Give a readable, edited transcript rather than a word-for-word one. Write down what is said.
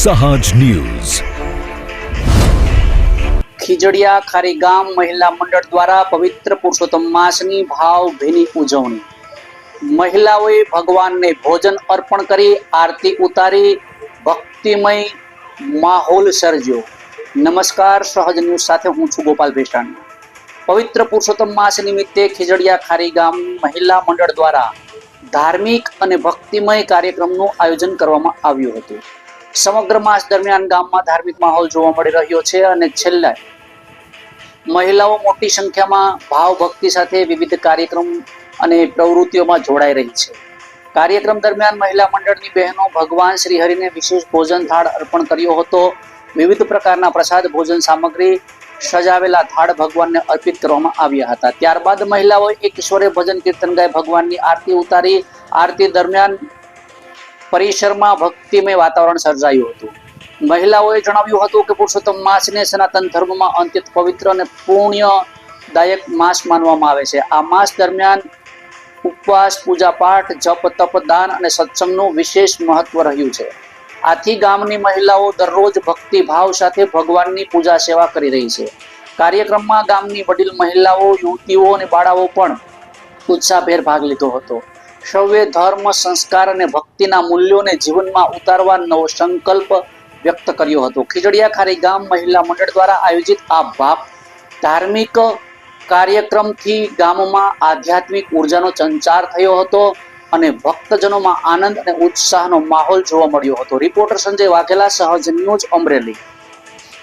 સહજ ન્યૂઝ. ખીજડીયા ખારી ગામ મહિલા મંડળ દ્વારા પવિત્ર પુરુષોત્તમ માસની ભાવભીની ઉજવણી. મહિલાઓએ ભગવાનને ભોજન અર્પણ કરી આરતી ઉતારી ભક્તિમય માહોલ સર્જ્યો. નમસ્કાર, સહજ ન્યૂઝ સાથે હું છું ગોપાલ ભેસાણી. પવિત્ર પુરુષોત્તમ માસ નિમિત્તે ખીજડીયા ખારી ગામ મહિલા મંડળ દ્વારા ધાર્મિક અને ભક્તિમય કાર્યક્રમનું આયોજન કરવામાં આવ્યું હતું. સમગ્ર માસ દરમિયાન ગામમાં ધાર્મિક માહોલ જોવા મળી રહ્યો છે અને છેલ્લે મહિલાઓ મોટી સંખ્યામાં ભાવ ભક્તિ સાથે વિવિધ કાર્યક્રમ અને પ્રવૃત્તિઓમાં જોડાઈ રહી છે. કાર્યક્રમ દરમિયાન મહિલા મંડળની બહેનો ભગવાન શ્રી હરિને વિશેષ ભોજન થાળ અર્પણ કર્યો હતો. વિવિધ પ્રકારના પ્રસાદ ભોજન સામગ્રી સજાવેલા થાળ ભગવાનને અર્પિત કરવામાં આવ્યા હતા. ત્યારબાદ મહિલાઓએ એક ઈશ્વરે ભજન કીર્તન ગાય ભગવાનની આરતી ઉતારી. આરતી દરમિયાન પરિસરમાં ભક્તિમય વાતાવરણ સર્જાયું હતું. મહિલાઓએ જણાવ્યું હતું કે પુરુષોત્તમ માસને સનાતન ધર્મમાં અત્યંત પવિત્ર અને પુણ્યદાયક માસ માનવામાં આવે છે. આ માસ દરમિયાન ઉપવાસ, પૂજા પાઠ, જપ, તપ, દાન અને સત્સંગનું વિશેષ મહત્વ રહ્યું છે. આથી ગામની મહિલાઓ દરરોજ ભક્તિ ભાવ સાથે ભગવાનની પૂજા સેવા કરી રહી છે. કાર્યક્રમમાં ગામની વડીલ મહિલાઓ, યુવતીઓ અને બાળાઓ પણ ઉત્સાહભેર ભાગ લીધો હતો. સૌએ ધર્મ, સંસ્કાર અને ભક્તિના મૂલ્યોને જીવનમાં ઉતારવા નવો સંકલ્પ વ્યક્ત કર્યો હતો. ખીજડીયા ખારી ગામ મહિલા મંડળ દ્વારા આયોજિત આ ધાર્મિક કાર્યક્રમથી ગામમાં આધ્યાત્મિક ઉર્જાનો સંચાર થયો હતો અને ભક્તજનોમાં આનંદ અને ઉત્સાહનો માહોલ જોવા મળ્યો હતો. રિપોર્ટર સંજય વાઘેલા, સહજ ન્યૂઝ, અમરેલી.